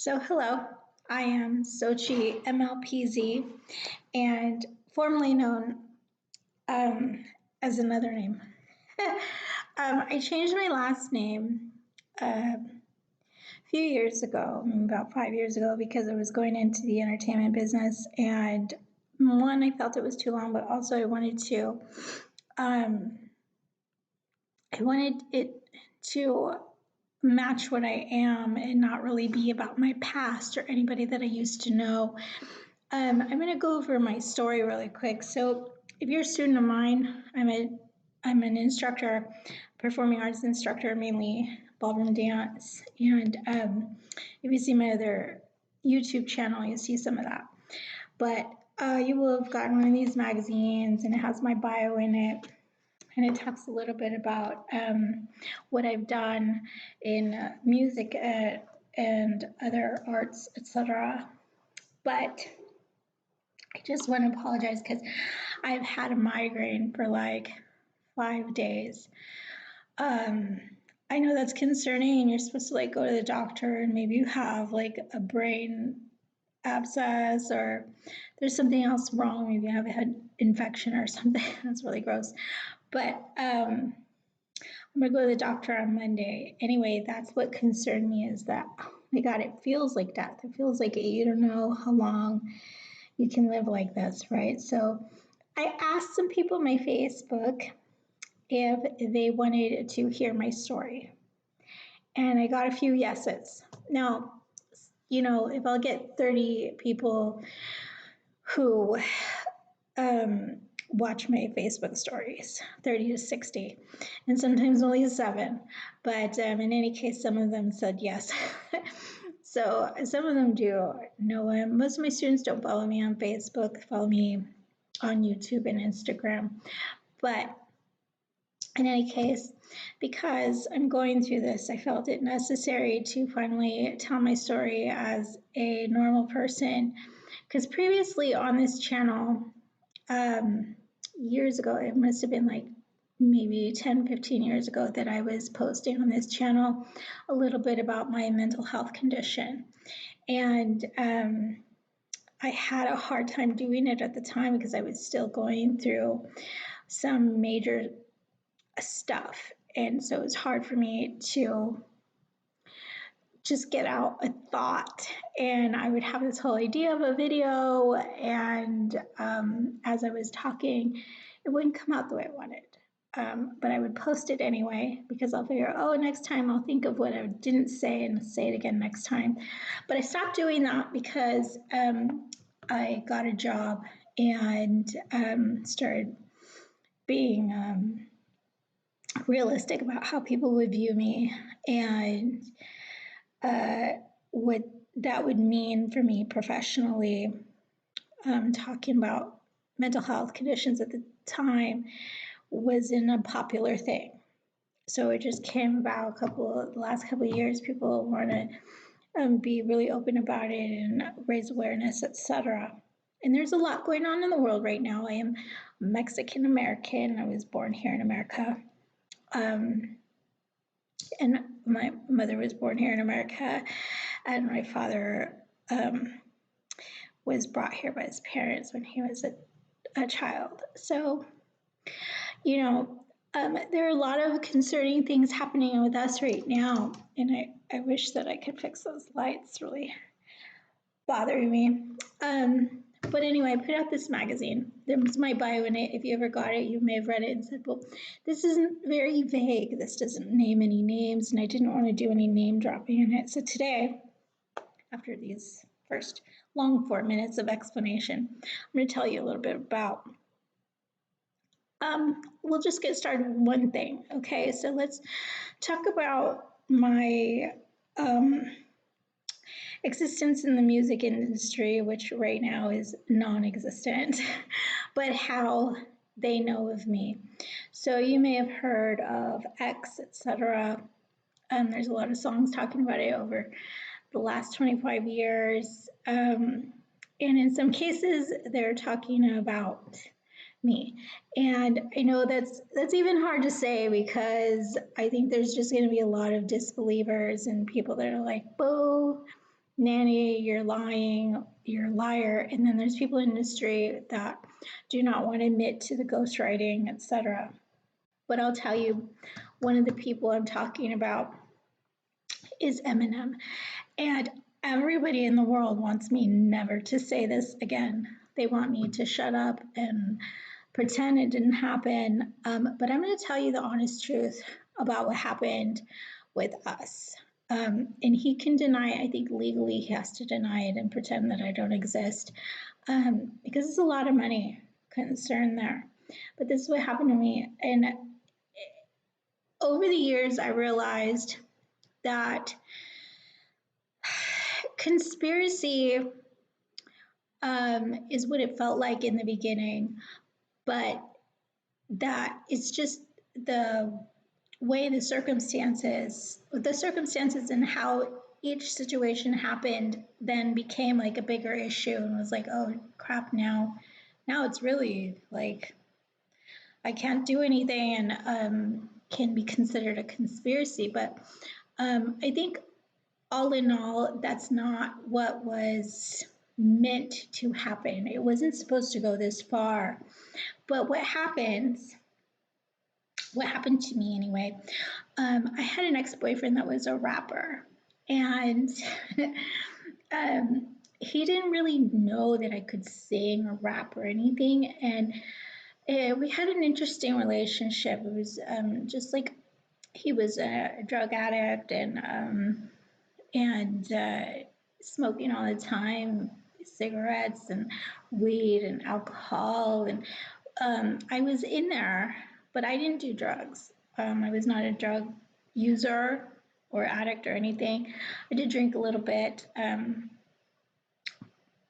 So, hello, I am Sochi MLPZ and formerly known as another name. I changed my last name a few years ago, about 5 years ago, because I was going into the entertainment business. And one, I felt it was too long, but also um, I wanted it to match what I am and not really be about my past or anybody that I used to know. I'm going to go over my story really quick. So, if you're a student of mine, I'm an instructor, performing arts instructor, mainly ballroom dance. And if you see my other YouTube channel, you see some of that. But you will have gotten one of these magazines, and it has my bio in it, and it talks a little bit about what I've done in music and other arts, etc. But I just want to apologize because I've had a migraine for like 5 days. I know that's concerning, and you're supposed to like go to the doctor, and maybe you have like a brain abscess or there's something else wrong. Maybe you have a head infection or something. That's really gross. But I'm gonna go to the doctor on Monday. Anyway, that's what concerned me is that, oh my God, it feels like death. It feels like you don't know how long you can live like this, right? So I asked some people on my Facebook if they wanted to hear my story, and I got a few yeses. Now, if I'll get 30 people who watch my Facebook stories, 30 to 60, and sometimes only seven. But in any case, some of them said yes. So some of them do know him. Most of my students don't follow me on Facebook, follow me on YouTube and Instagram. But in any case, because I'm going through this, I felt it necessary to finally tell my story as a normal person. Because previously on this channel, years ago, it must have been like maybe 10, 15 years ago, that I was posting on this channel a little bit about my mental health condition. And I had a hard time doing it at the time because I was still going through some major stuff. And so it was hard for me to just get out a thought. And I would have this whole idea of a video, and as I was talking, it wouldn't come out the way I wanted. But I would post it anyway because I'll figure, oh, next time I'll think of what I didn't say and say it again next time. But I stopped doing that because I got a job and started being realistic about how people would view me and what that would mean for me professionally. Talking about mental health conditions at the time wasn't a popular thing. So it just came about the last couple of years. People want to be really open about it and raise awareness, etc. And there's a lot going on in the world right now. I am Mexican American. I was born here in America. And my mother was born here in America, and my father was brought here by his parents when he was a child. So, there are a lot of concerning things happening with us right now, and I wish that I could fix those lights, really bothering me. But anyway, I put out this magazine. There's my bio in it. If you ever got it, you may have read it and said, well, this isn't very vague. This doesn't name any names, and I didn't want to do any name dropping in it. So today, after these first long 4 minutes of explanation, I'm going to tell you a little bit about. We'll just get started with one thing, okay? So let's talk about my existence in the music industry, which right now is non-existent, but how they know of me. So you may have heard of X, etc. There's a lot of songs talking about it over the last 25 years. And in some cases, they're talking about me. And I know that's even hard to say because I think there's just going to be a lot of disbelievers and people that are like, boo, nanny, you're lying, you're a liar. And then there's people in the industry that do not want to admit to the ghostwriting, etc. But I'll tell you, one of the people I'm talking about is Eminem. And everybody in the world wants me never to say this again. They want me to shut up and pretend it didn't happen. But I'm going to tell you the honest truth about what happened with us. And he can deny it. I think legally he has to deny it and pretend that I don't exist, because it's a lot of money concern there. But this is what happened to me. And over the years, I realized that conspiracy is what it felt like in the beginning, but that it's just the way the circumstances and how each situation happened then became like a bigger issue and was like, oh crap, now it's really like I can't do anything and can be considered a conspiracy. But I think all in all, that's not what was meant to happen. It wasn't supposed to go this far. But what happened to me anyway, I had an ex-boyfriend that was a rapper. And he didn't really know that I could sing or rap or anything. And we had an interesting relationship. It was just like he was a drug addict and smoking all the time, cigarettes and weed and alcohol. And I was in there, but I didn't do drugs. I was not a drug user or addict or anything. I did drink a little bit. And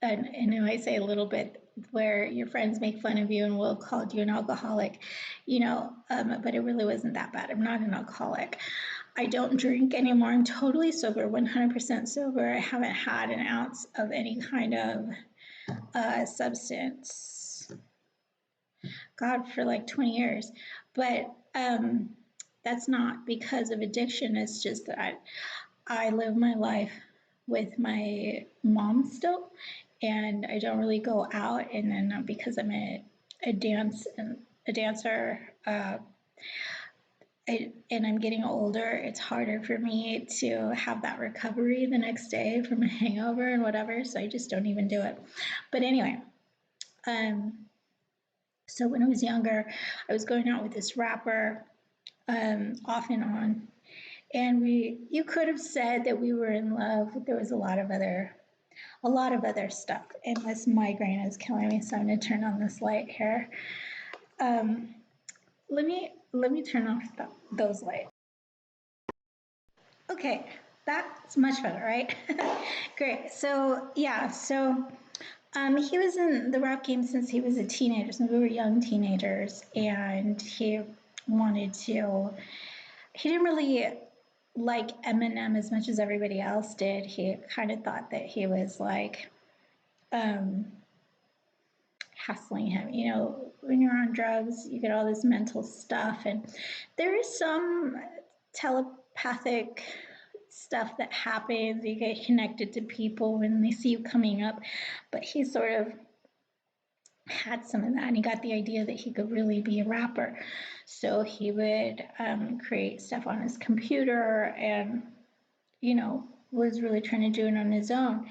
I say a little bit where your friends make fun of you and will call you an alcoholic, but it really wasn't that bad. I'm not an alcoholic. I don't drink anymore. I'm totally sober, 100% sober. I haven't had an ounce of any kind of substance, God, for like 20 years. But that's not because of addiction. It's just that I live my life with my mom still, and I don't really go out. And then because I'm a dancer, and I'm getting older, it's harder for me to have that recovery the next day from a hangover and whatever. So I just don't even do it. But anyway, so when I was younger, I was going out with this rapper off and on. And you could have said that we were in love, but there was a lot of other stuff. And this migraine is killing me, so I'm going to turn on this light here. Let me turn off those lights. Okay, that's much better, right? Great. So yeah, he was in the rap game since he was a teenager, since we were young teenagers, and he didn't really like Eminem as much as everybody else did. He kind of thought that he was like hassling him. When you're on drugs, you get all this mental stuff, and there is some telepathic stuff that happens. You get connected to people when they see you coming up, but he sort of had some of that, and he got the idea that he could really be a rapper. So he would create stuff on his computer and, was really trying to do it on his own.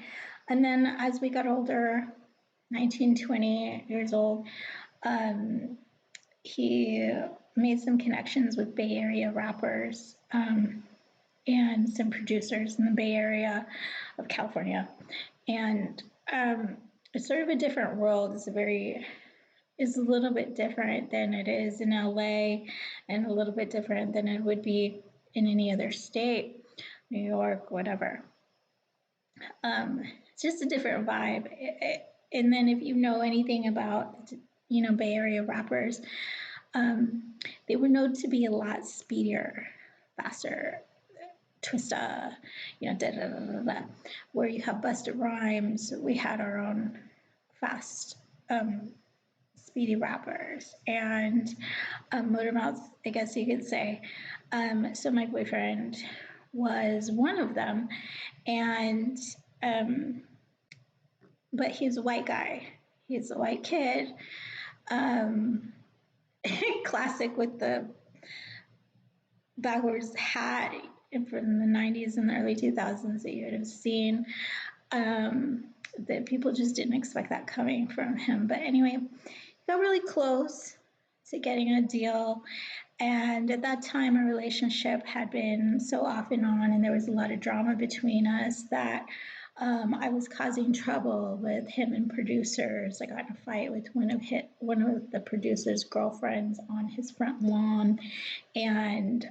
And then as we got older, 19, 20 years old, he made some connections with Bay Area rappers and some producers in the Bay Area of California. And it's sort of a different world. It's a little bit different than it is in LA, and a little bit different than it would be in any other state, New York, whatever. It's just a different vibe. And then if you know anything about, Bay Area rappers, they were known to be a lot speedier, faster, Twista, da da da da da, where you have Busta Rhymes. We had our own fast, speedy rappers, and motor mouths, I guess you could say. So my boyfriend was one of them, and um, but he's a white guy. He's a white kid. Um, classic with the backwards hat from the 90s and the early 2000s that you would have seen. That people just didn't expect that coming from him. But anyway, got really close to getting a deal. And at that time, our relationship had been so off and on, and there was a lot of drama between us that I was causing trouble with him and producers. I got in a fight with one of the producers' girlfriends on his front lawn, and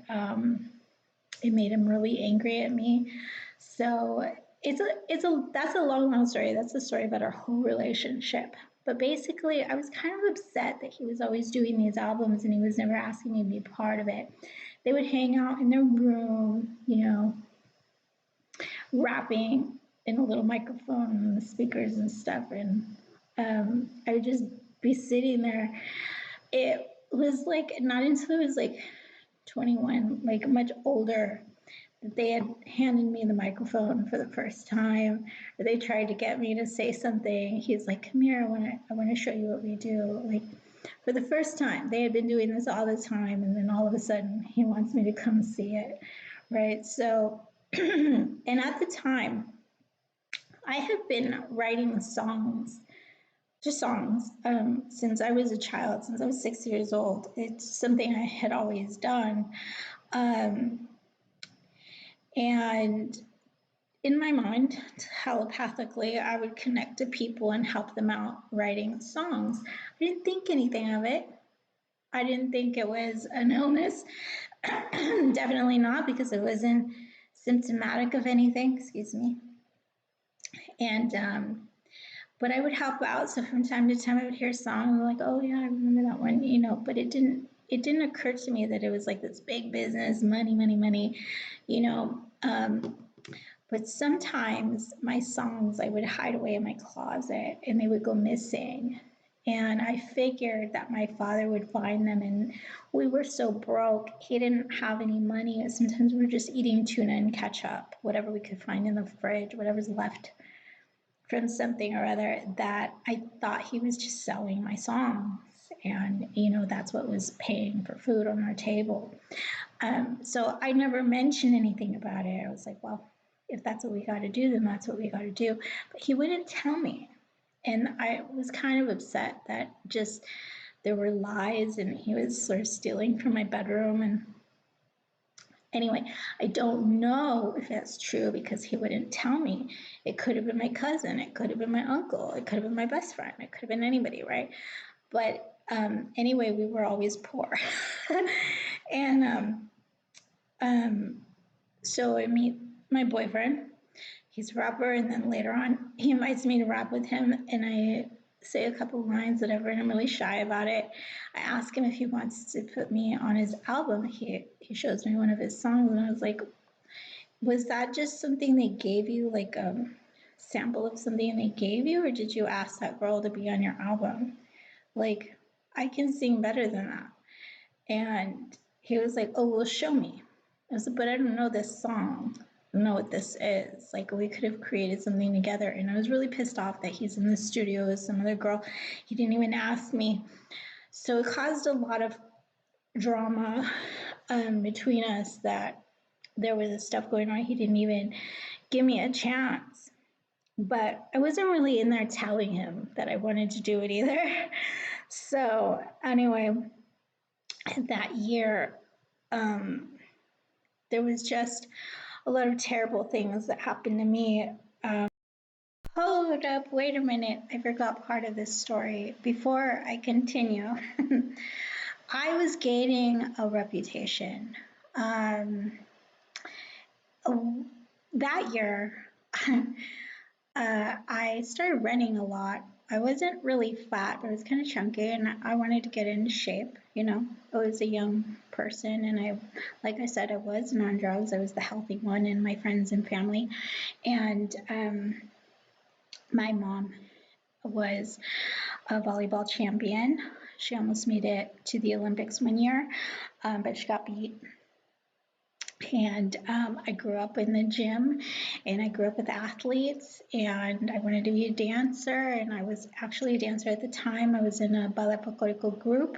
it made him really angry at me. So that's a long story. That's a story about our whole relationship. But basically, I was kind of upset that he was always doing these albums and he was never asking me to be part of it. They would hang out in their room, rapping in a little microphone and the speakers and stuff. And I would just be sitting there. It was like not until I was like 21, like much older, that they had handed me the microphone for the first time, or they tried to get me to say something. He's like, "Come here, I want to show you what we do." Like for the first time, they had been doing this all the time, and then all of a sudden, he wants me to come see it, right? So, and at the time, I have been writing songs, just songs, since I was a child, since I was 6 years old. It's something I had always done. And in my mind, telepathically, I would connect to people and help them out writing songs. I didn't think anything of it. I didn't think it was an illness. Definitely not, because it wasn't symptomatic of anything, excuse me. And, but I would help out. So from time to time, I would hear songs like, "Oh yeah, I remember that one," but it didn't occur to me that it was like this big business, money, but sometimes my songs I would hide away in my closet and they would go missing. And I figured that my father would find them, and we were so broke, he didn't have any money. Sometimes we were just eating tuna and ketchup, whatever we could find in the fridge, whatever's left from something or other, that I thought he was just selling my songs. And, that's what was paying for food on our table. So I never mentioned anything about it. I was like, well, if that's what we got to do, then that's what we got to do. But he wouldn't tell me. And I was kind of upset that just there were lies and he was sort of stealing from my bedroom. And anyway, I don't know if that's true because he wouldn't tell me. It could have been my cousin. It could have been my uncle. It could have been my best friend. It could have been anybody, right? But anyway, we were always poor. And so I meet my boyfriend. He's a rapper, and then later on, he invites me to rap with him, and I say a couple lines, whatever, and I'm really shy about it. I ask him if he wants to put me on his album. He shows me one of his songs, and I was like, was that just something they gave you, like a sample of something they gave you, or did you ask that girl to be on your album? Like, I can sing better than that. And he was like, "Oh, well, show me." I was like, "But I don't know this song. I don't know what this is." Like, we could have created something together. And I was really pissed off that he's in the studio with some other girl. He didn't even ask me. So it caused a lot of drama between us, that there was this stuff going on. He didn't even give me a chance. But I wasn't really in there telling him that I wanted to do it either. So anyway, that year, there was just a lot of terrible things that happened to me. Hold up, wait a minute. I forgot part of this story. Before I continue, I was gaining a reputation. That year, I started running a lot. I wasn't really fat, but I was kind of chunky, and I wanted to get into shape. I was a young person, and like I said, I wasn't on drugs. I was the healthy one in my friends and family. And my mom was a volleyball champion. She almost made it to the Olympics one year, but she got beat. And I grew up in the gym, and I grew up with athletes, and I wanted to be a dancer. And I was actually a dancer at the time. I was in a ballet folklorico group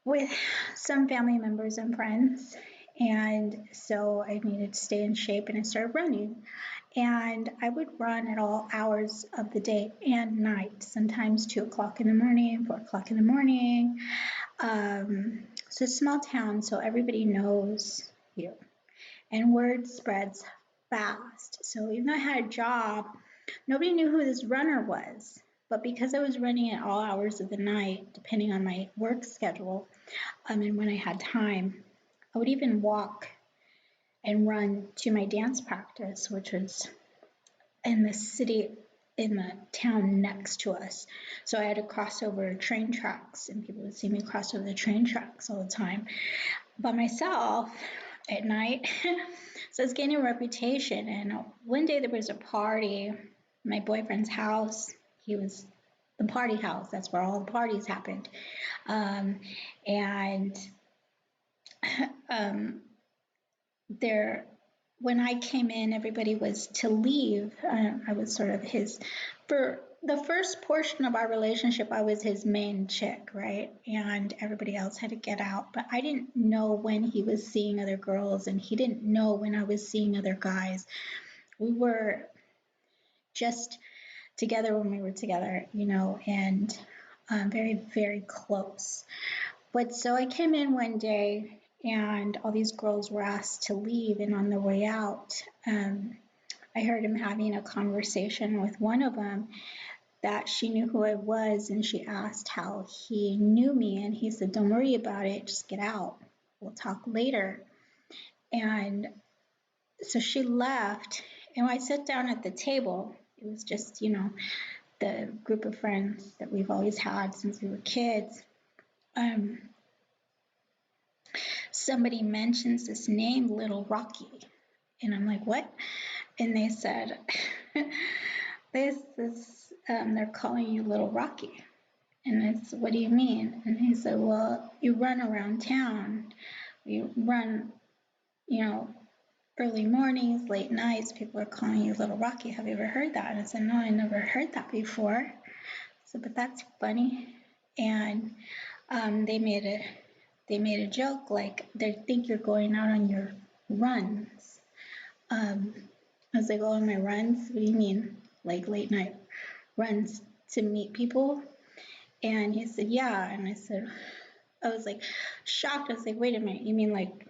with some family members and friends. And so I needed to stay in shape, and I started running. And I would run at all hours of the day and night, sometimes 2 o'clock in the morning, 4 o'clock in the morning. So small town, so everybody knows you, and word spreads fast. So even though I had a job, nobody knew who this runner was. But because I was running at all hours of the night, depending on my work schedule, and when I had time, I would even walk and run to my dance practice, which was in the city, in the town next to us. So I had to cross over train tracks, and people would see me cross over the train tracks all the time by myself at night. So I was gaining a reputation. And one day there was a party, my boyfriend's house. He was the party house. That's where all the parties happened. And there, when I came in, everybody was to leave. I was sort of his, for the first portion of our relationship, I was his main chick, right? And everybody else had to get out. But I didn't know when he was seeing other girls, and he didn't know when I was seeing other guys. We were just together when we were together, and very, very close. But so I came in one day, and all these girls were asked to leave, and on their way out, I heard him having a conversation with one of them, that she knew who I was, and she asked how he knew me, and he said, "Don't worry about it, just get out. We'll talk later." And so she left, and I sat down at the table. It was just, the group of friends that we've always had since we were kids. Somebody mentions this name, Little Rocky. And I'm like, what? And they said, they're calling you Little Rocky. And I said, what do you mean? And he said, well, you run around town. You run, early mornings, late nights. People are calling you Little Rocky. Have you ever heard that? And I said, no, I never heard that before. I said, but that's funny. And they made a joke, like, they think you're going out on your runs. I was like, oh, on my runs? What do you mean? Like late night runs to meet people? And he said, yeah. And I was like shocked. I was like, wait a minute, you mean like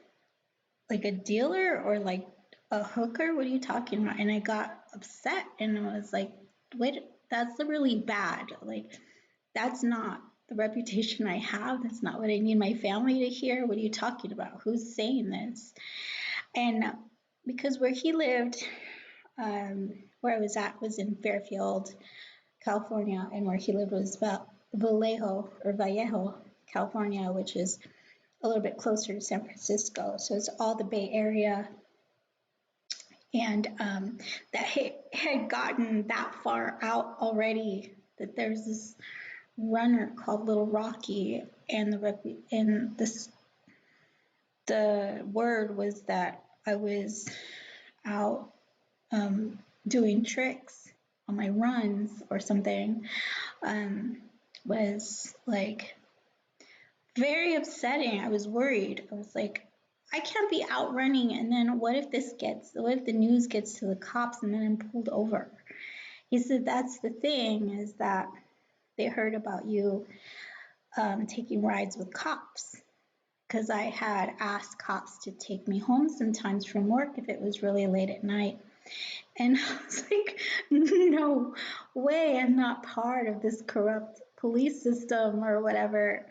a dealer or like a hooker? What are you talking about? And I got upset, and I was like, wait, that's really bad. Like, that's not the reputation I have. That's not what I need my family to hear. What are you talking about? Who's saying this? And because where he lived, where I was at was in Fairfield, California, and where he lived was about Vallejo, California, which is a little bit closer to San Francisco. So it's all the Bay Area. And that had gotten that far out already, that there's this runner called Little Rocky, and the word was that I was out doing tricks on my runs or something, was like very upsetting. I was worried. I was like, I can't be out running, and then what if the news gets to the cops, and then I'm pulled over? He said, that's the thing, is that they heard about you taking rides with cops, because I had asked cops to take me home sometimes from work if it was really late at night. And I was like, no way, I'm not part of this corrupt police system or whatever.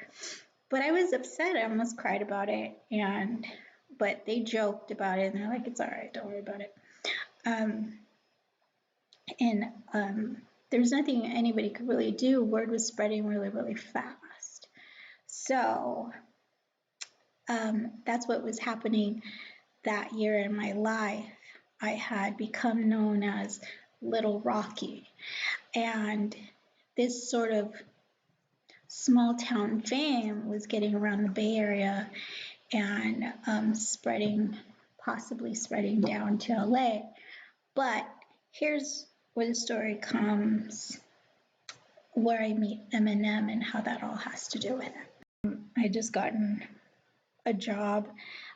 But I was upset. I almost cried about it. But they joked about it, and they're like, it's all right, don't worry about it. There's nothing anybody could really do. Word was spreading really, really fast. So that's what was happening that year in my life. I had become known as Little Rocky. And this sort of small town fame was getting around the Bay Area and spreading possibly spreading down to LA. But here's where the story comes, where I meet Eminem and how that all has to do with it. I just gotten a job.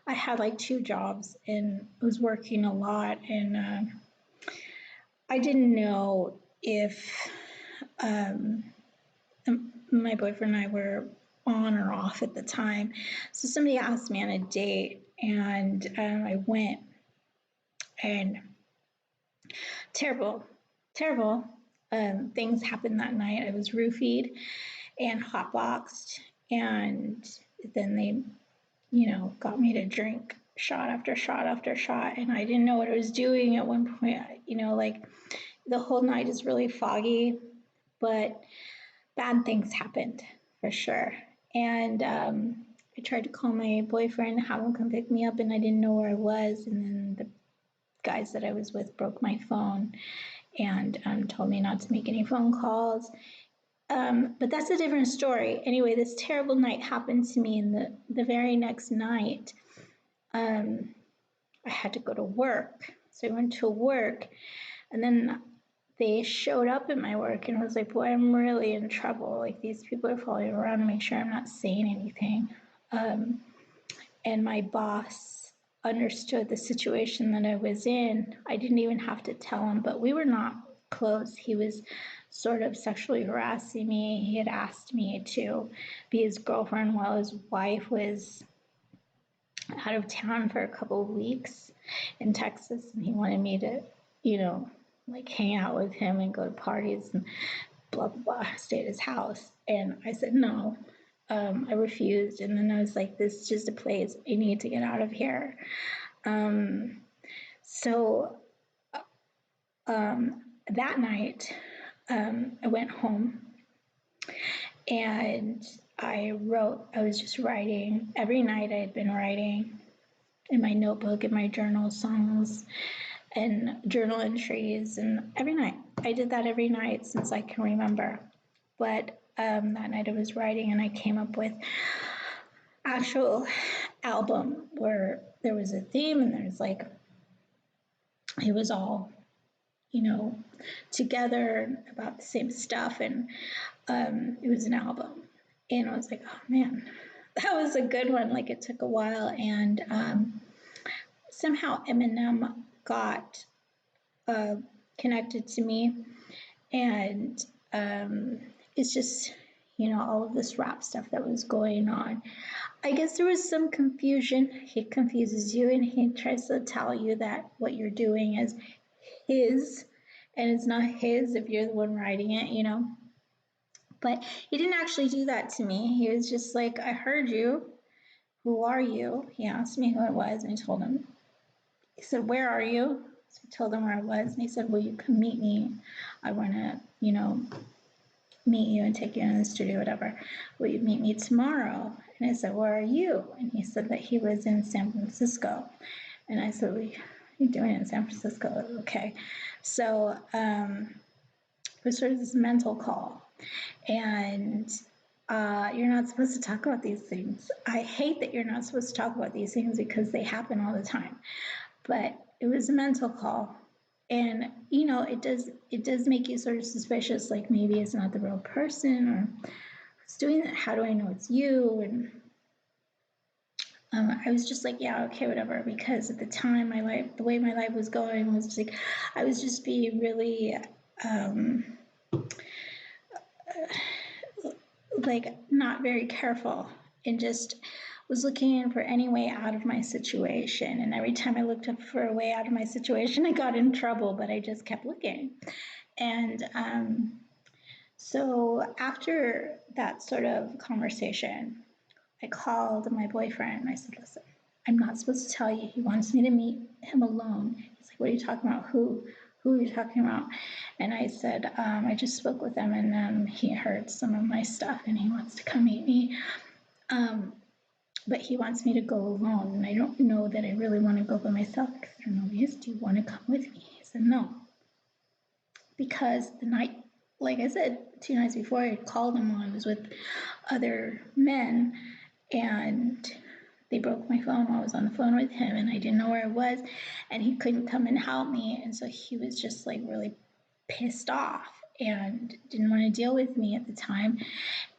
I had like 2 jobs and was working a lot, and I didn't know if my boyfriend and I were on or off at the time. So somebody asked me on a date, and I went, and terrible things happened that night. I was roofied and hotboxed, and then they, got me to drink shot after shot after shot, and I didn't know what I was doing at one point. Like the whole night is really foggy, but bad things happened for sure. And I tried to call my boyfriend, have him come pick me up, and I didn't know where I was. And then the guys that I was with broke my phone and told me not to make any phone calls. But that's a different story. Anyway, this terrible night happened to me, and the very next night, I had to go to work. So I went to work, and then they showed up at my work, and I was like, boy, I'm really in trouble. Like, these people are following around to make sure I'm not saying anything. And my boss understood the situation that I was in. I didn't even have to tell him, but we were not close. He was sort of sexually harassing me. He had asked me to be his girlfriend while his wife was out of town for a couple of weeks in Texas, and he wanted me to, like hang out with him and go to parties and blah, blah, blah, stay at his house. And I said, no, I refused. And then I was like, this is just a place. I need to get out of here. So that night, I went home and I was just writing. Every night I had been writing in my notebook, in my journal, songs and journal entries, and every night. I did that every night since I can remember. But that night I was writing, and I came up with actual album where there was a theme, and there's like, it was all, together about the same stuff, and it was an album. And I was like, oh man, that was a good one. Like, it took a while, and somehow Eminem got connected to me, and it's just, all of this rap stuff that was going on. I guess there was some confusion. He confuses you, and he tries to tell you that what you're doing is his, and it's not his if you're the one writing it, But he didn't actually do that to me. He was just like, I heard you. Who are you? He asked me who I was, and I told him. He said, where are you? So I told him where I was, and he said, well, you can meet me. I want to, meet you and take you into the studio, whatever. Will you meet me tomorrow? And I said, where are you? And he said that he was in San Francisco. And I said, what are you doing in San Francisco? Okay. So it was sort of this mental call. And you're not supposed to talk about these things. I hate that you're not supposed to talk about these things because they happen all the time. But it was a mental call. And, it does make you sort of suspicious, like maybe it's not the real person, or who's doing that? How do I know it's you? And I was just like, yeah, okay, whatever. Because at the time, the way my life was going was just like, I was just being really, like not very careful, and just was looking for any way out of my situation. And every time I looked up for a way out of my situation, I got in trouble, but I just kept looking. And so after that sort of conversation, I called my boyfriend and I said, listen, I'm not supposed to tell you. He wants me to meet him alone. He's like, what are you talking about? Who are you talking about? And I said, I just spoke with him, and he heard some of my stuff, and he wants to come meet me. But he wants me to go alone, and I don't know that I really want to go by myself because I don't know if he is. Do you want to come with me? He said, no. Because the night, like I said, 2 nights before I had called him while I was with other men, and they broke my phone while I was on the phone with him, and I didn't know where I was, and he couldn't come and help me, and so he was just like really pissed off and didn't want to deal with me at the time.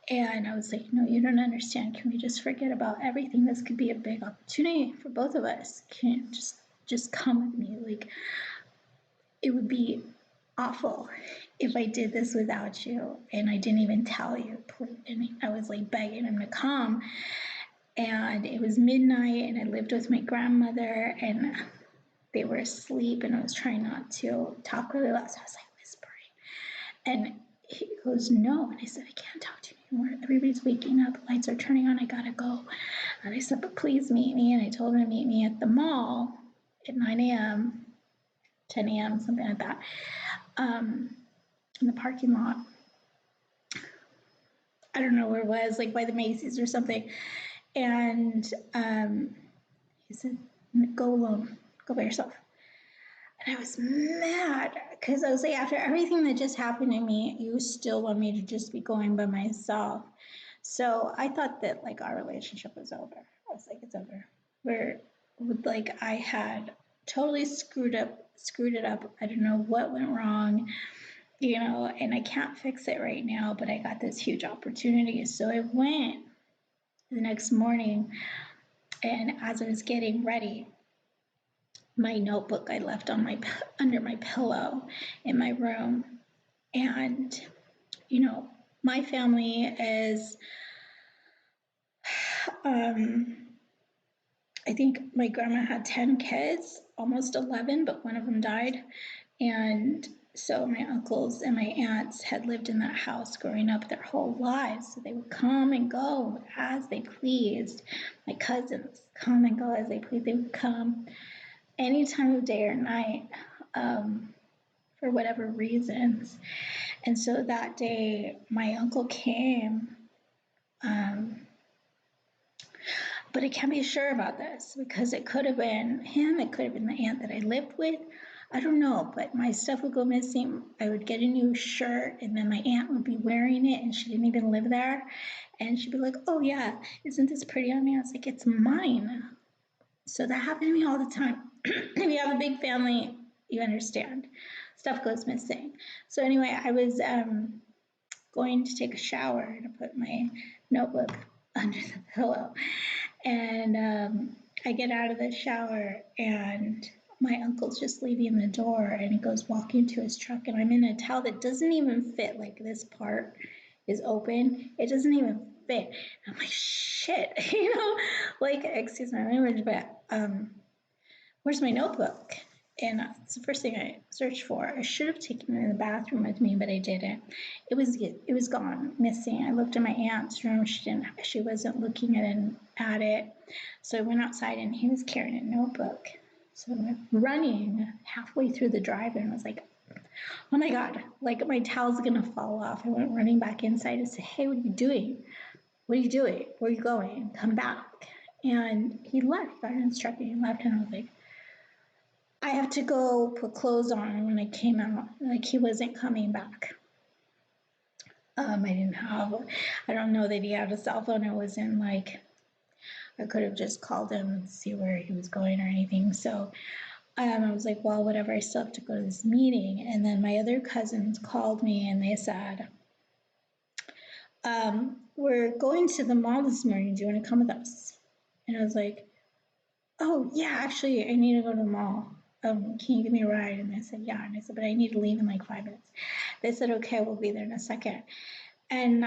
And I was like, no, you don't understand. Can we just forget about everything? This could be a big opportunity for both of us. Can you just come with me? Like, it would be awful if I did this without you and I didn't even tell you. And I was like begging him to come. And it was midnight and I lived with my grandmother and they were asleep and I was trying not to talk really loud. So I was like whispering. And he goes, no. And I said, I can't talk to you anymore. Everybody's waking up. Lights are turning on. I gotta go. And I said, but please meet me. And I told him to meet me at the mall at 9 a.m., 10 a.m., something like that, in the parking lot. I don't know where it was, like by the Macy's or something. And he said, go alone, go by yourself. And I was mad because I was like, after everything that just happened to me, you still want me to just be going by myself. So I thought that like our relationship was over. I was like, it's over. We're like, I had totally screwed it up. I don't know what went wrong, you know, and I can't fix it right now, but I got this huge opportunity. So I went the next morning, and as I was getting ready, my notebook I left on under my pillow in my room. And, you know, my family is, I think my grandma had 10 kids, almost 11, but one of them died. And so my uncles and my aunts had lived in that house growing up their whole lives. So they would come and go as they pleased. My cousins come and go as they pleased. They would come any time of day or night for whatever reasons. And so that day, my uncle came. But I can't be sure about this because it could have been him. It could have been the aunt that I lived with. I don't know, but my stuff would go missing. I would get a new shirt and then my aunt would be wearing it and she didn't even live there. And she'd be like, oh yeah, isn't this pretty on me? I was like, it's mine. So that happened to me all the time. If you have a big family, you understand. Stuff goes missing. So anyway, I was going to take a shower and I put my notebook under the pillow. And I get out of the shower and my uncle's just leaving the door and he goes walking to his truck and I'm in a towel that doesn't even fit. Like this part is open. It doesn't even fit. And I'm like, shit, you know, like, excuse my language, but where's my notebook? And it's the first thing I searched for. I should have taken it in the bathroom with me, but I didn't. It was gone, missing. I looked in my aunt's room. She wasn't looking at it. So I went outside and he was carrying a notebook. So I went running halfway through the drive and I was like, oh my God, like my towel's gonna fall off. I went running back inside and said, hey, what are you doing? What are you doing? Where are you going? Come back. And he left. He got in his truck and he left and I was like, I have to go put clothes on when I came out. Like he wasn't coming back. I don't know that he had a cell phone. It wasn't like I could have just called him and see where he was going or anything. So I was like, well, whatever, I still have to go to this meeting. And then my other cousins called me and they said, we're going to the mall this morning. Do you want to come with us? And I was like, oh yeah, actually I need to go to the mall. Can you give me a ride? And they said, yeah. And I said, but I need to leave in like 5 minutes. They said, okay, we'll be there in a second. And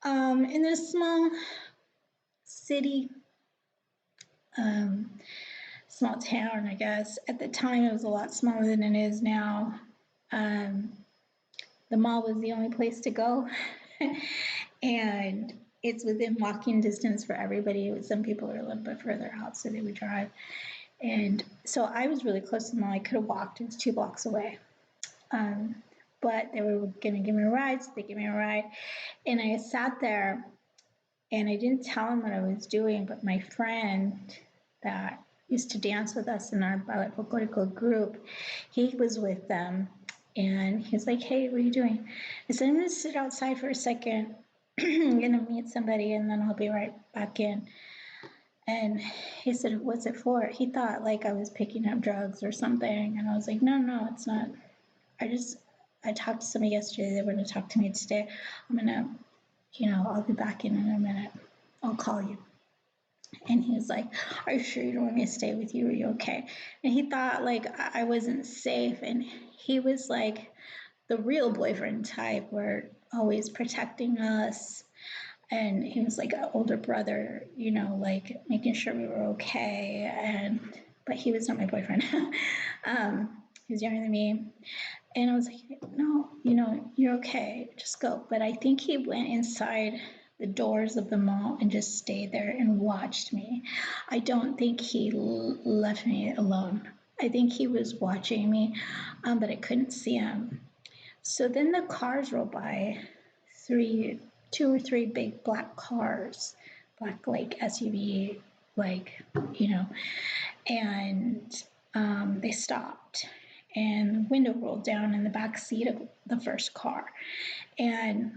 in this small city, small town, I guess, at the time it was a lot smaller than it is now. The mall was the only place to go. And it's within walking distance for everybody. Some people are a little bit further out, so they would drive. And so I was really close to the mall. I could have walked. It was 2 blocks away. But they were going to give me a ride, so they gave me a ride. And I sat there, and I didn't tell them what I was doing, but my friend that used to dance with us in our biological group, he was with them. And he was like, hey, what are you doing? I said, I'm going to sit outside for a second. I'm going to meet somebody, and then I'll be right back in. And he said, what's it for? He thought like I was picking up drugs or something. And I was like, no, it's not. I talked to somebody yesterday. They were going to talk to me today. I'm going to, I'll be back in a minute. I'll call you. And he was like, are you sure you don't want me to stay with you? Are you okay? And he thought like I wasn't safe. And he was like the real boyfriend type, where always protecting us. And he was like an older brother, like making sure we were okay. But he was not my boyfriend. He was younger than me. And I was like, no, you're okay, just go. But I think he went inside the doors of the mall and just stayed there and watched me. I don't think he left me alone. I think he was watching me, but I couldn't see him. So then the cars rolled by, two or three big black cars, black like SUV, like, and they stopped, and the window rolled down in the back seat of the first car. And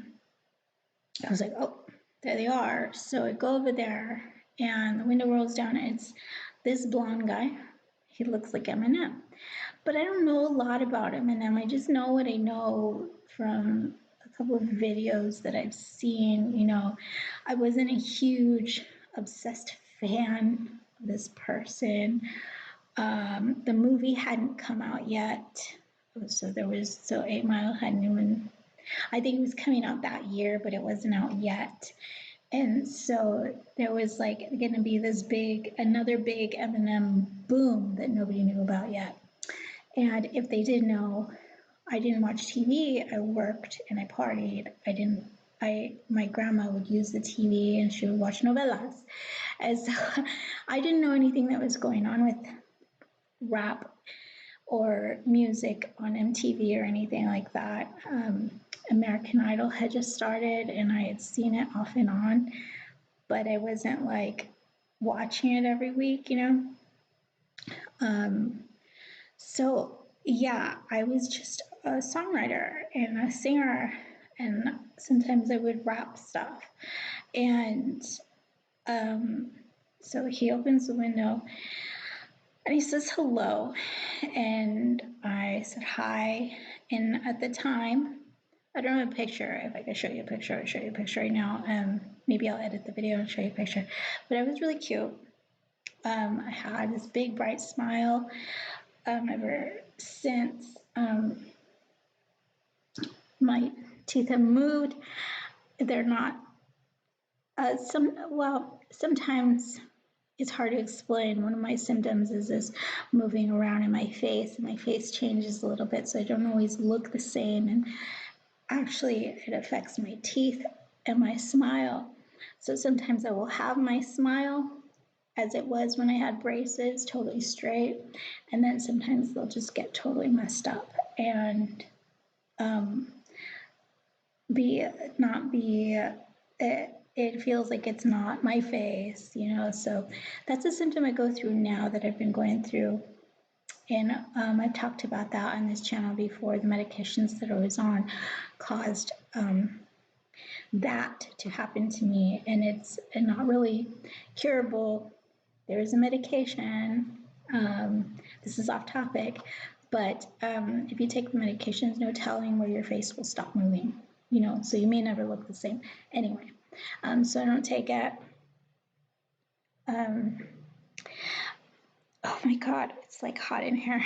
I was like, oh, there they are. So I go over there, and the window rolls down, and it's this blonde guy. He looks like Eminem. But I don't know a lot about Eminem. I just know what I know from a couple of videos that I've seen. I wasn't a huge, obsessed fan of this person. The movie hadn't come out yet. So 8 Mile hadn't even, I think it was coming out that year, but it wasn't out yet. And so there was like going to be another big Eminem boom that nobody knew about yet. And if they did know, I didn't watch TV. I worked and I partied. My grandma would use the TV and she would watch novelas. And so I didn't know anything that was going on with rap or music on MTV or anything like that. American Idol had just started and I had seen it off and on, but I wasn't like watching it every week, So yeah, I was just a songwriter and a singer, and sometimes I would rap stuff. And so he opens the window and he says hello, and I said hi. And at the time, I don't have a picture. If I could show you a picture, I'll show you a picture right now. Maybe I'll edit the video and show you a picture. But I was really cute. I had this big bright smile. Ever since my teeth have moved, they're not. Sometimes it's hard to explain. One of my symptoms is this moving around in my face, and my face changes a little bit, so I don't always look the same. And actually, it affects my teeth and my smile. So sometimes I will have my smile as it was when I had braces, totally straight, and then sometimes they'll just get totally messed up and it feels like it's not my face, So that's a symptom I go through now that I've been going through. And I've talked about that on this channel before. The medications that I was on caused that to happen to me, and it's not really curable. There is a medication. This is off topic, but if you take the medications, no telling where your face will stop moving, so you may never look the same. Anyway, so I don't take it. Oh my God, it's like hot in here.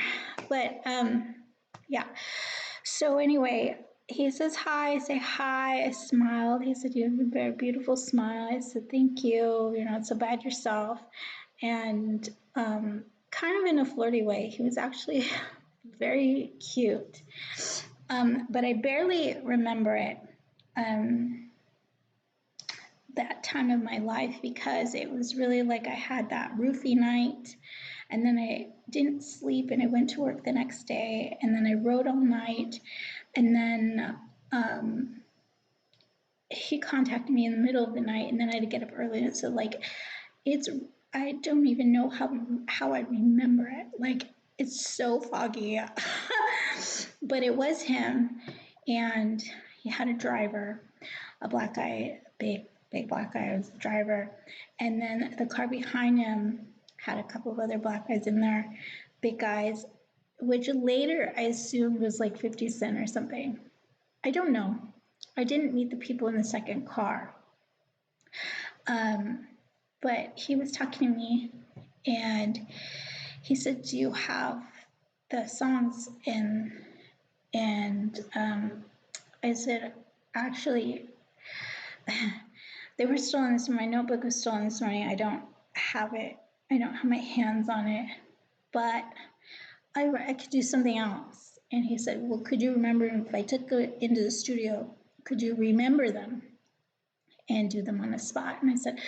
But yeah. So anyway, he says hi, I say hi, I smiled. He said, you have a very beautiful smile. I said, thank you. You're not so bad yourself. And kind of in a flirty way. He was actually very cute. But I barely remember it, that time of my life, because it was really like I had that roofie night, and then I didn't sleep, and I went to work the next day, and then I wrote all night, and then he contacted me in the middle of the night, and then I had to get up early. And so like, I don't even know how I remember it. Like, it's so foggy. But it was him, and he had a driver, a black guy, big big black guy was the driver. And then the car behind him had a couple of other black guys in there, big guys, which later I assumed was like 50 Cent or something. I don't know. I didn't meet the people in the second car. But he was talking to me and he said, "Do you have the songs?" And I said, "Actually, they were stolen this morning. My notebook was stolen this morning. I don't have it. I don't have my hands on it, but I could do something else." And he said, "Well, could you remember if I took it into the studio, could you remember them and do them on the spot?" And I said,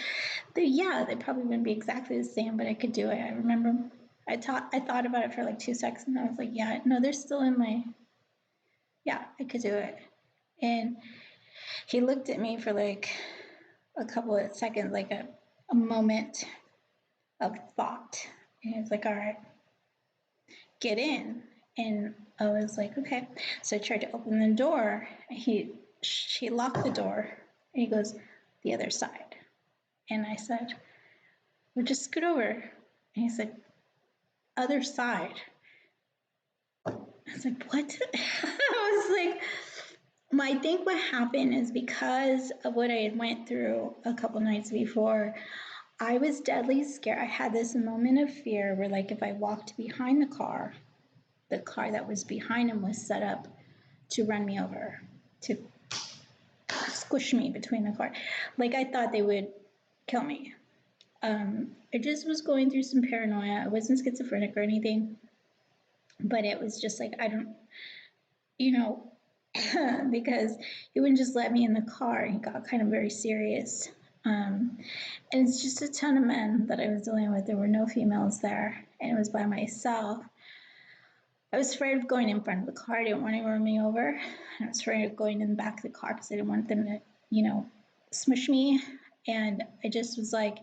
"Yeah, they probably wouldn't be exactly the same, but I could do it. I remember." I thought about it for like 2 seconds and I was like, "Yeah, no, they're still in my, yeah, I could do it." And he looked at me for like a couple of seconds, like a moment of thought. And he was like, "All right, get in." And I was like, "Okay." So I tried to open the door. She locked the door and he goes, "The other side." And I said, "Well, just scoot over." And he said, "Other side." I was like, "What?" I was like, I think what happened is because of what I had went through a couple nights before, I was deadly scared. I had this moment of fear where, like, if I walked behind the car that was behind him was set up to run me over, to squish me between the car. Like, I thought they would kill me. I just was going through some paranoia. I wasn't schizophrenic or anything, but it was just like, I don't, because he wouldn't just let me in the car. He got kind of very serious. And it's just a ton of men that I was dealing with. There were no females there, and it was by myself. I was afraid of going in front of the car. I didn't want to run me over. I was afraid of going in the back of the car because I didn't want them to, smush me. And I just was like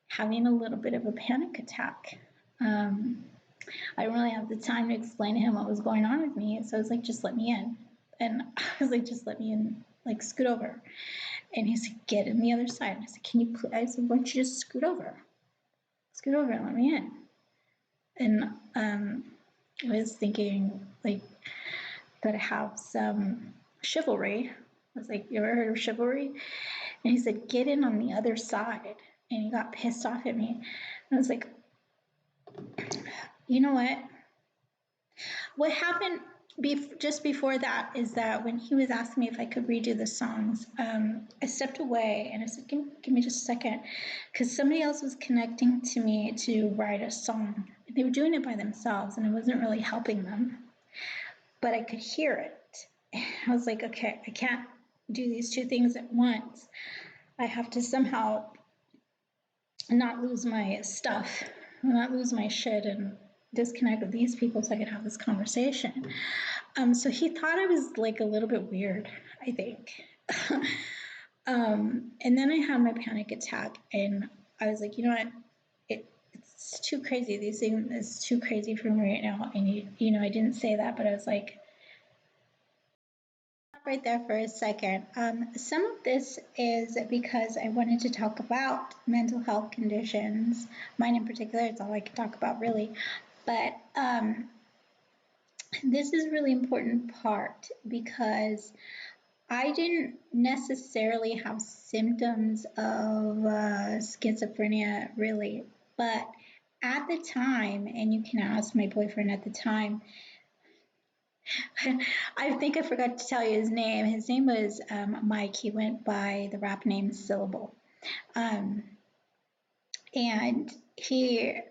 having a little bit of a panic attack. I didn't really have the time to explain to him what was going on with me. So I was like, "Just let me in." And I was like, "Just let me in, like scoot over." And he said, "Get in the other side." And I said, "Can you please?" I said, "Why don't you just scoot over? Scoot over and let me in." And I was thinking like that I have some chivalry. I was like, "You ever heard of chivalry?" And he said, "Get in on the other side." And he got pissed off at me. And I was like, "You know what? What happened just before that is that when he was asking me if I could redo the songs, I stepped away and I said, give me just a second," because somebody else was connecting to me to write a song. They were doing it by themselves and it wasn't really helping them, but I could hear it. I was like, "Okay, I can't do these two things at once. I have to somehow not lose my stuff, not lose my shit and disconnect with these people so I could have this conversation." So he thought I was like a little bit weird, I think. And then I had my panic attack and I was like, "You know what? It's too crazy. These things is too crazy for me right now." And I didn't say that, but I was like, right there for a second. Some of this is because I wanted to talk about mental health conditions. Mine in particular, it's all I can talk about really. But this is a really important part because I didn't necessarily have symptoms of schizophrenia really, but at the time, and you can ask my boyfriend at the time, I think I forgot to tell you his name. His name was Mike. He went by the rap name Syllable. And he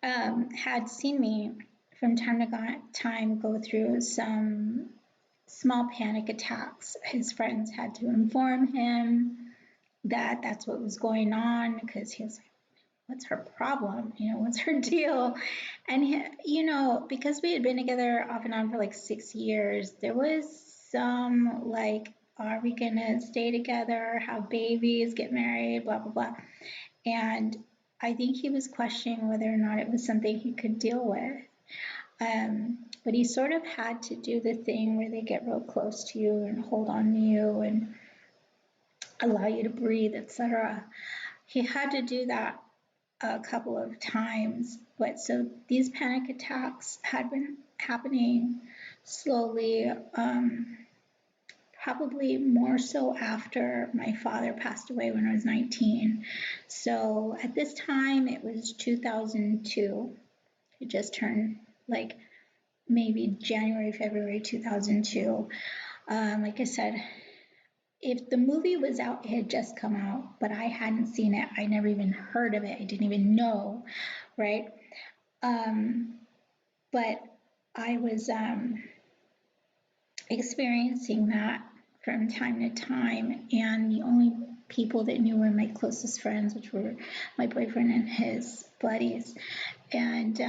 had seen me from time to time go through some small panic attacks. His friends had to inform him that that's what was going on because he was like, "What's her problem? What's her deal?" And because we had been together off and on for like 6 years, there was some like, are we gonna stay together, have babies, get married, blah blah blah. And I think he was questioning whether or not it was something he could deal with. But he sort of had to do the thing where they get real close to you and hold on to you and allow you to breathe, etc. He had to do that a couple of times. But so these panic attacks had been happening slowly, probably more so after my father passed away when I was 19. So at this time, it was 2002. It just turned like maybe January, February 2002. Like I said, if the movie was out, it had just come out, but I hadn't seen it. I never even heard of it. I didn't even know, right? But I was experiencing that from time to time, and the only people that knew were my closest friends, which were my boyfriend and his buddies. And,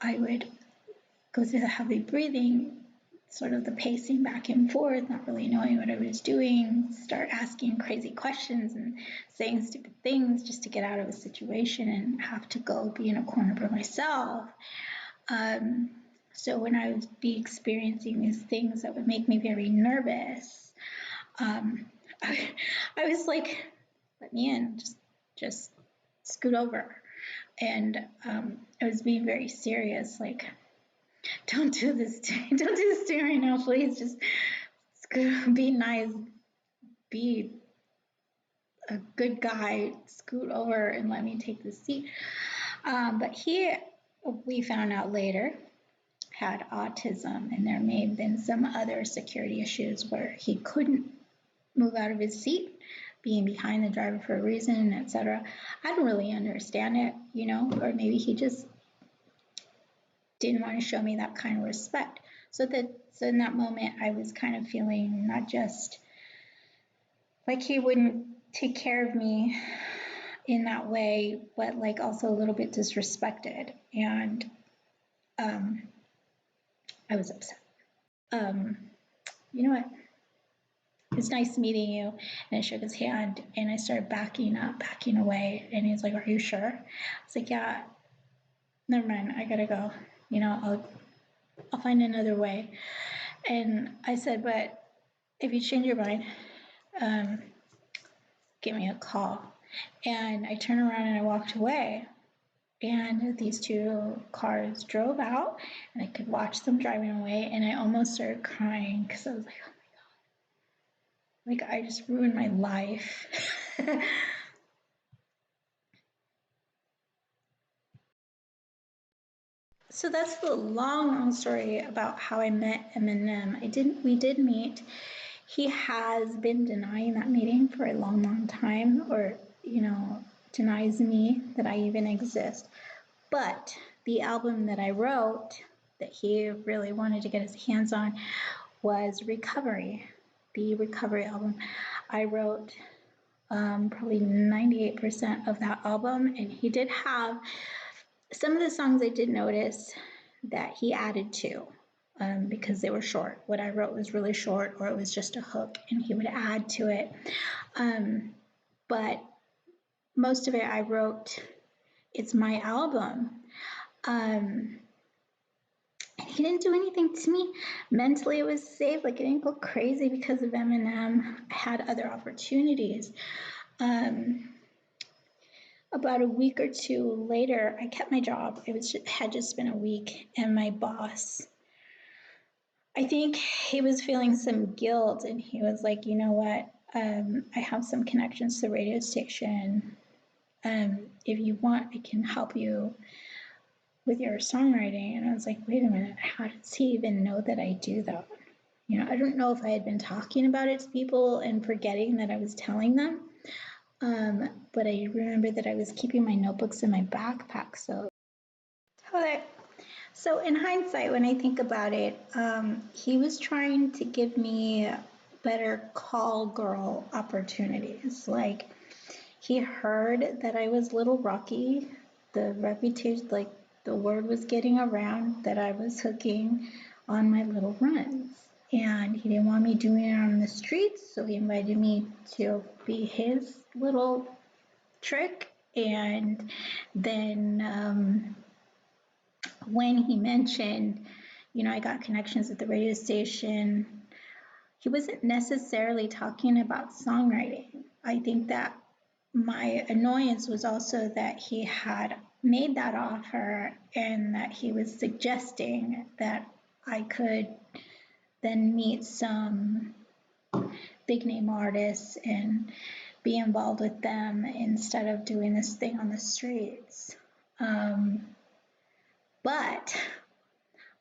I would go through the heavy breathing, sort of the pacing back and forth, not really knowing what I was doing, start asking crazy questions and saying stupid things just to get out of a situation and have to go be in a corner by myself. So when I would be experiencing these things that would make me very nervous, I was like, let me in, just scoot over. And I was being very serious, like, don't do this to me. Don't do this to me right now, please. Just be nice. Be a good guy. Scoot over and let me take the seat. But we found out later, had autism, and there may have been some other security issues where he couldn't move out of his seat, being behind the driver for a reason, etc. I don't really understand it, or maybe he just didn't want to show me that kind of respect. So in that moment, I was kind of feeling not just like he wouldn't take care of me in that way, but like also a little bit disrespected. And I was upset. You know what? It's nice meeting you. And I shook his hand and I started backing away. And he's like, are you sure? I was like, yeah, never mind. I gotta go. I'll find another way. And I said, but if you change your mind, give me a call. And I turned around and I walked away. And these two cars drove out, and I could watch them driving away. And I almost started crying because I was like, oh my God, like I just ruined my life. So that's the long story about how I met Eminem. We did meet. He has been denying that meeting for a long time, or, denies me that I even exist. But the album that I wrote that he really wanted to get his hands on was Recovery, the Recovery album. I wrote probably 98% of that album, and he did have some of the songs I did notice that he added to because they were short. What I wrote was really short, or it was just a hook, and he would add to it. But most of it I wrote. It's my album. He didn't do anything to me. Mentally, it was safe. Like, I didn't go crazy because of Eminem. I had other opportunities. About a week or two later, I kept my job. Had just been a week, and my boss, I think he was feeling some guilt, and he was like, you know what? I have some connections to the radio station. If you want, I can help you with your songwriting. And I was like, wait a minute, how does he even know that I do that? I don't know if I had been talking about it to people and forgetting that I was telling them. But I remember that I was keeping my notebooks in my backpack. So in hindsight, when I think about it, he was trying to give me better call girl opportunities. Like, he heard that I was Little Rocky, the reputation, like the word was getting around that I was hooking on my little runs. And he didn't want me doing it on the streets, so he invited me to be his little trick. And then when he mentioned, I got connections at the radio station, he wasn't necessarily talking about songwriting. I think that my annoyance was also that he had made that offer and that he was suggesting that I could then meet some big name artists and be involved with them instead of doing this thing on the streets. But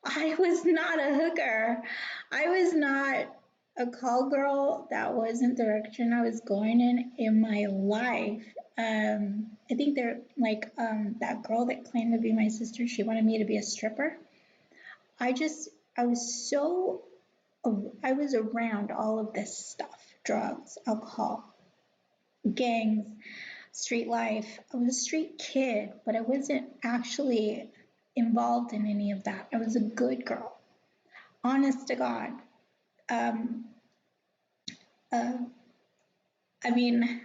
I was not a hooker. I was not a call girl. That wasn't the direction I was going in my life. I think they're like that girl that claimed to be my sister. She wanted me to be a stripper. I was around all of this stuff: drugs, alcohol, gangs, street life. I was a street kid, but I wasn't actually involved in any of that. I was a good girl, honest to God. Um, uh, I mean,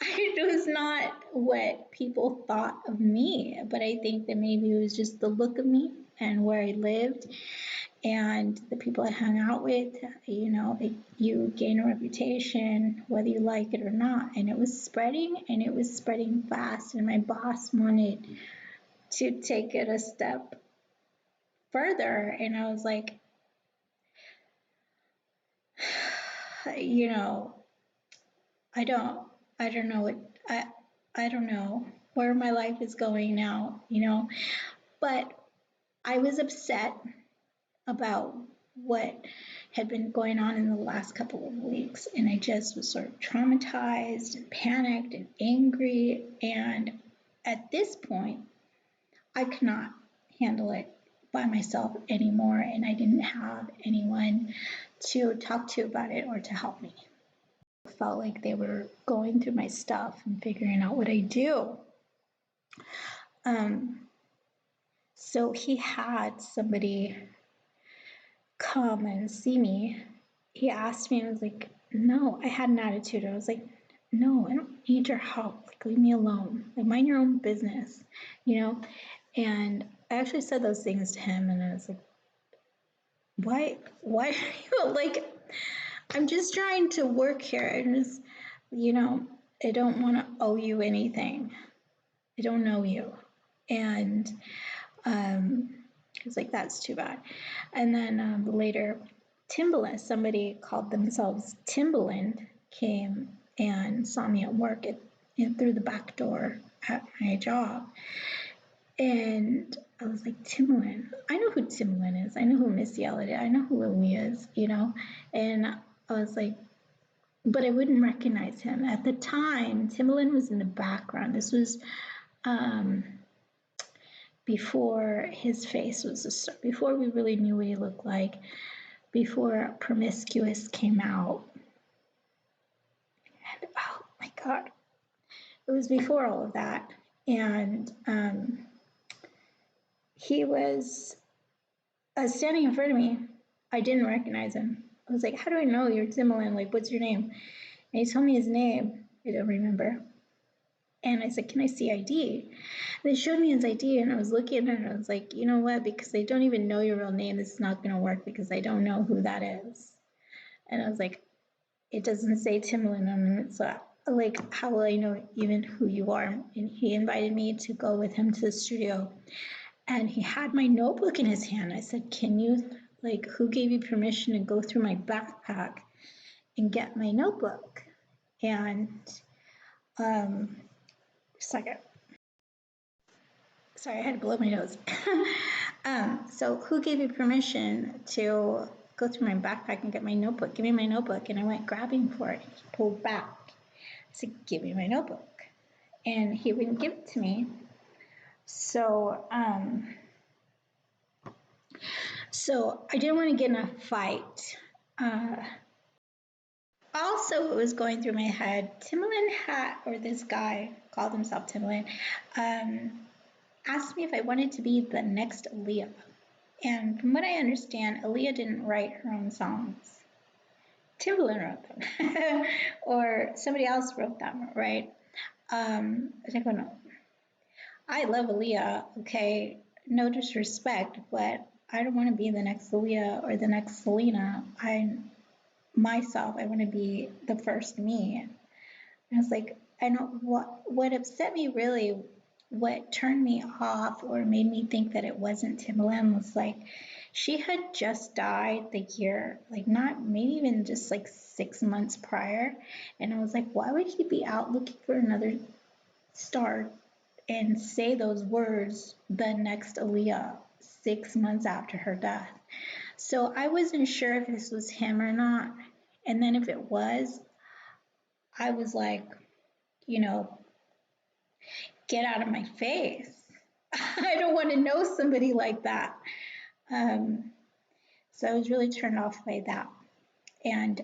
it was not what people thought of me, but I think that maybe it was just the look of me and where I lived and the people I hung out with. You know, you gain a reputation whether you like it or not, and it was spreading, and it was spreading fast, and my boss wanted to take it a step further, and I was like, you know, I don't know what I don't know where my life is going now, you know, but I was upset about what had been going on in the last couple of weeks, and I just was sort of traumatized and panicked and angry, and at this point I could not handle it by myself anymore, and I didn't have anyone to talk to about it or to help me. Felt like they were going through my stuff and figuring out what I do. So he had somebody come and see me. He asked me, and I was like, no, I had an attitude. I was like, no, I don't need your help. Like, leave me alone. Like, mind your own business, you know? And I actually said those things to him, and I was like, why are you like, I'm just trying to work here. I just, you know, I don't want to owe you anything. I don't know you. And he's like, that's too bad. And then later, Timbaland, somebody called themselves Timbaland, came and saw me at work through the back door at my job. And I was like, Timbaland, I know who Timbaland is. I know who Missy Elliott is. I know who Aaliyah is, you know? And I was like, but I wouldn't recognize him. At the time, Timbaland was in the background. This was before his face was a star, before we really knew what he looked like, before Promiscuous came out. And oh my God, it was before all of that. And he was standing in front of me. I didn't recognize him. I was like, how do I know you're Timbaland? Like, what's your name? And he told me his name. I don't remember. And I said, can I see ID? And they showed me his ID, and I was looking at it, and I was like, you know what? Because they don't even know your real name, this is not going to work because I don't know who that is. And I was like, it doesn't say Timbaland on it. So, like, how will I know even who you are? And he invited me to go with him to the studio. And he had my notebook in his hand. I said, can you, like, who gave you permission to go through my backpack and get my notebook? And, second. Sorry, I had to blow my nose. So who gave you permission to go through my backpack and get my notebook? Give me my notebook. And I went grabbing for it. He pulled back. I said, give me my notebook. And he wouldn't give it to me. So I didn't want to get in a fight. Also, what was going through my head, Timbaland had, or this guy called himself Timbaland, asked me if I wanted to be the next Aaliyah. And from what I understand, Aaliyah didn't write her own songs. Timbaland wrote them, or somebody else wrote them, right? I think, no. I love Aaliyah, okay? No disrespect, but I don't want to be the next Aaliyah or the next Selena. I want to be the first me. And I was like, I know what upset me really, what turned me off or made me think that it wasn't Timbaland was like, she had just died the year, like not maybe even just like 6 months prior. And I was like, why would he be out looking for another star and say those words the next Aaliyah 6 months after her death? So I wasn't sure if this was him or not. And then if it was, I was like, you know, get out of my face. I don't want to know somebody like that. So I was really turned off by that. And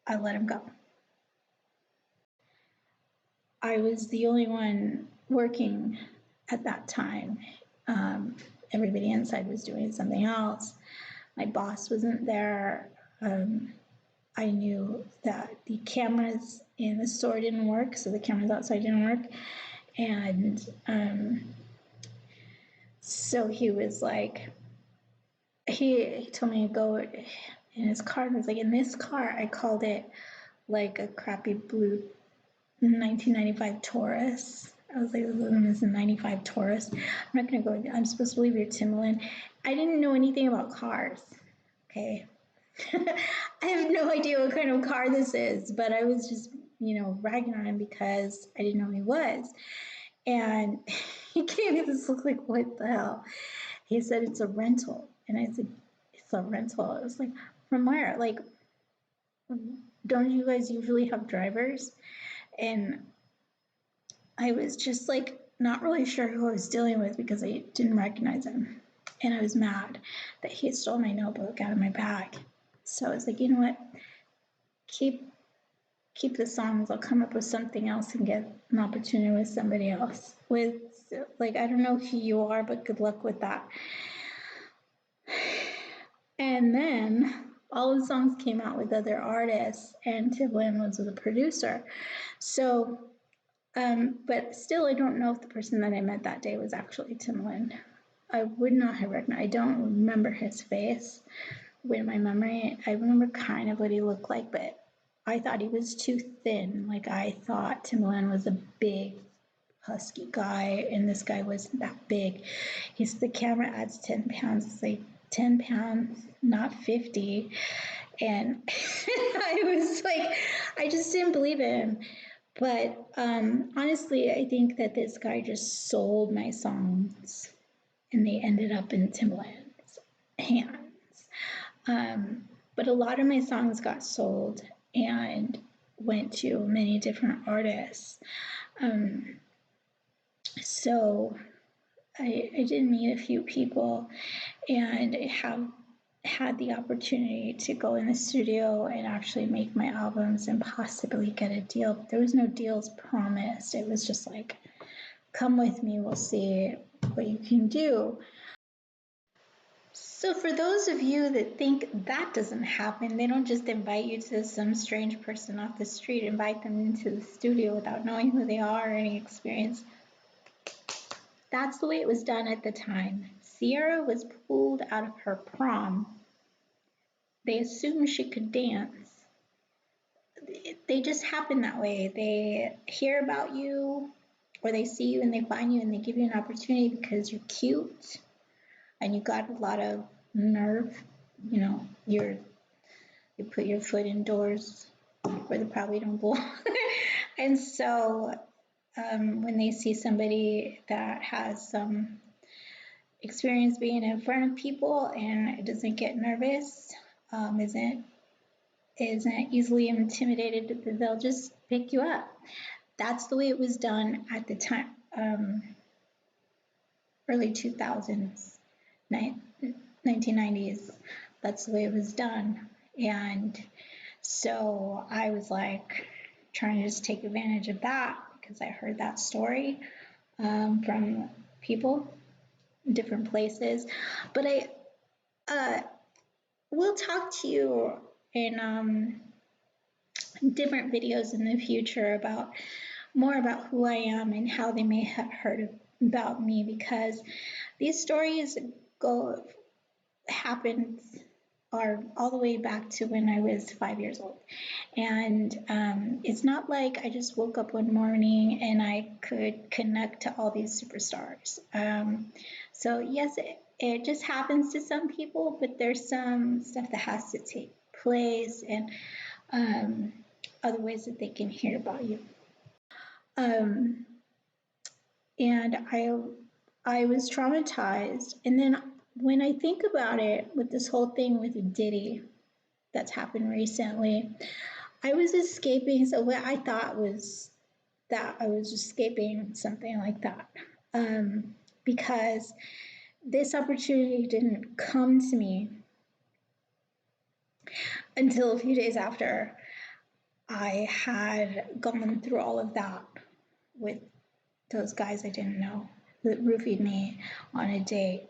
I let him go. I was the only one working at that time. Everybody inside was doing something else. My boss wasn't there. I knew that the cameras in the store didn't work, so the cameras outside didn't work. And so he was like, he told me to go in his car, and I was like, in this car, I called it like a crappy blue 1995 Taurus. I was like, this is a 95 Taurus. I'm not going to go, I'm supposed to leave your Timberland. I didn't know anything about cars, okay? I have no idea what kind of car this is, but I was just, ragging on him because I didn't know who he was. And he gave me this look like, what the hell? He said, it's a rental. And I said, it's a rental. I was like, from where? Like, don't you guys usually have drivers? And I was just like, not really sure who I was dealing with because I didn't recognize him. And I was mad that he had stolen my notebook out of my bag. So I was like, you know what? Keep the songs. I'll come up with something else and get an opportunity with somebody else. With, like, I don't know who you are, but good luck with that. And then all the songs came out with other artists, and Timbaland was the producer. So, but still, I don't know if the person that I met that day was actually Timbaland. I would not have recognized. I don't remember his face with my memory. I remember kind of what he looked like, but I thought he was too thin. Like, I thought Timbaland was a big, husky guy, and this guy wasn't that big. The camera adds 10 pounds. It's like 10 pounds, not 50. And I was like, I just didn't believe him. But honestly, I think that this guy just sold my songs, and they ended up in Timbaland's hands. But a lot of my songs got sold and went to many different artists. So I did meet a few people, and I have had the opportunity to go in the studio and actually make my albums and possibly get a deal. But there was no deals promised. It was just like, come with me, we'll see what you can do. So for those of you that think that doesn't happen, they don't just invite you to some strange person off the street, invite them into the studio without knowing who they are or any experience. That's the way it was done at the time. Sierra was pulled out of her prom. They assumed she could dance. They just happen that way. They hear about you, or they see you and they find you and they give you an opportunity because you're cute and you got a lot of nerve. You put your foot indoors where they probably don't belong. And so when they see somebody that has some experience being in front of people and doesn't get nervous, isn't easily intimidated, they'll just pick you up. That's the way it was done at the time, early 2000s, 1990s. That's the way it was done. And so I was like trying to just take advantage of that because I heard that story from people in different places. But I will talk to you in different videos in the future about more about who I am and how they may have heard of about me, because these stories happened are all the way back to when I was 5 years old. And it's not like I just woke up one morning and I could connect to all these superstars. So, yes, it just happens to some people, but there's some stuff that has to take place, and other ways that they can hear about you. Um, and I was traumatized. And then when I think about it, with this whole thing with Diddy that's happened recently, I was escaping. So what I thought was that I was escaping something like that, because this opportunity didn't come to me until a few days after I had gone through all of that with those guys I didn't know that roofied me on a date.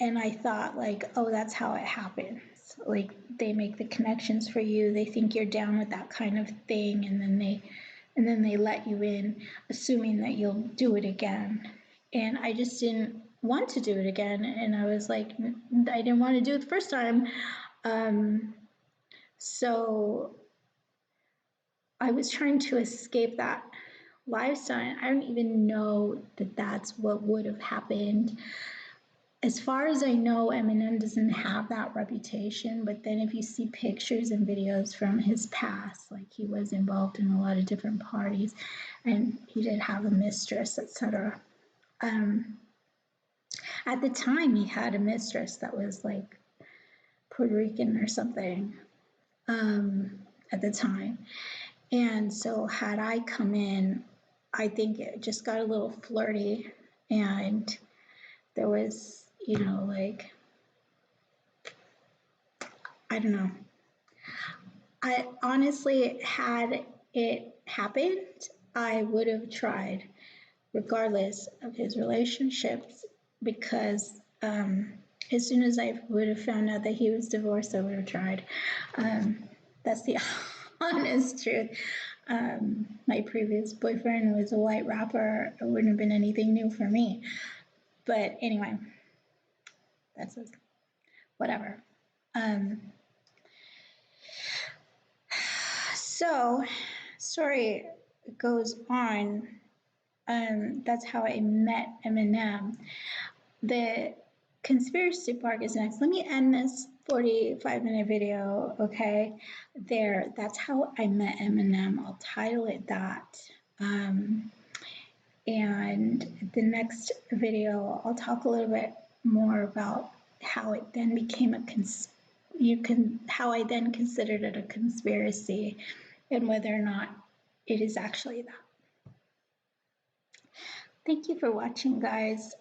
And I thought, like, oh, that's how it happens. Like, they make the connections for you. They think you're down with that kind of thing, and then they let you in, assuming that you'll do it again. And I just didn't want to do it again. And I was like, I didn't want to do it the first time. So I was trying to escape that lifestyle. I don't even know that that's what would have happened. As far as I know, Eminem doesn't have that reputation, but then if you see pictures and videos from his past, like, he was involved in a lot of different parties, and he did have a mistress, etc. At the time, he had a mistress that was like Puerto Rican or something, at the time. And so had I come in, I think it just got a little flirty, and there was, like, I don't know. I honestly, had it happened, I would have tried, regardless of his relationships, because as soon as I would have found out that he was divorced, I would have tried. That's the honest truth. My previous boyfriend was a white rapper. It wouldn't have been anything new for me. But anyway, that's whatever. So, story goes on. That's how I met Eminem. The conspiracy part is next. Let me end this 45-minute video, okay? That's how I met Eminem. I'll title it that. And the next video, I'll talk a little bit more about how it then became how I then considered it a conspiracy, and whether or not it is actually that. Thank you for watching, guys.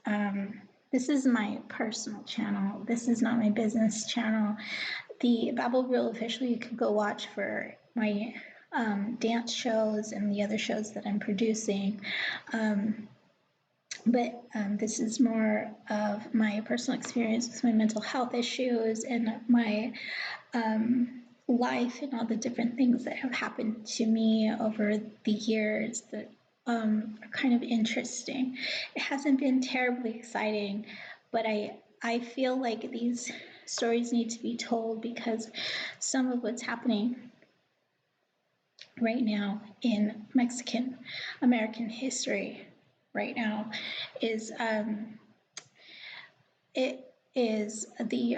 This is my personal channel. This is not my business channel. The Babble Reel official you can go watch for my dance shows and the other shows that I'm producing. But this is more of my personal experience with my mental health issues and my life and all the different things that have happened to me over the years that are kind of interesting. It hasn't been terribly exciting, but I feel like these stories need to be told, because some of what's happening right now in Mexican American history right now is it is the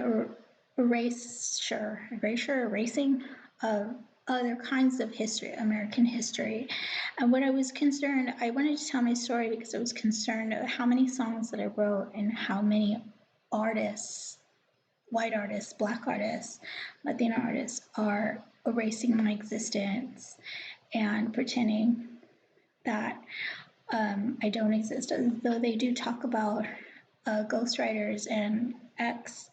erasing of other kinds of history, American history. And when I was concerned, I wanted to tell my story because I was concerned of how many songs that I wrote and how many artists, white artists, Black artists, Latino artists, are erasing my existence and pretending that I don't exist, though they do talk about ghostwriters and X.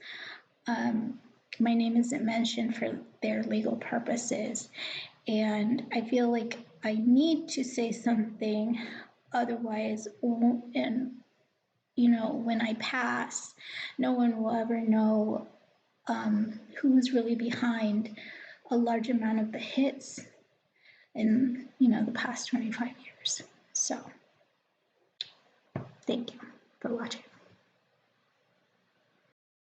My name isn't mentioned for their legal purposes, and I feel like I need to say something, otherwise, and when I pass, no one will ever know who was really behind a large amount of the hits in the past 25 years. So thank you for watching.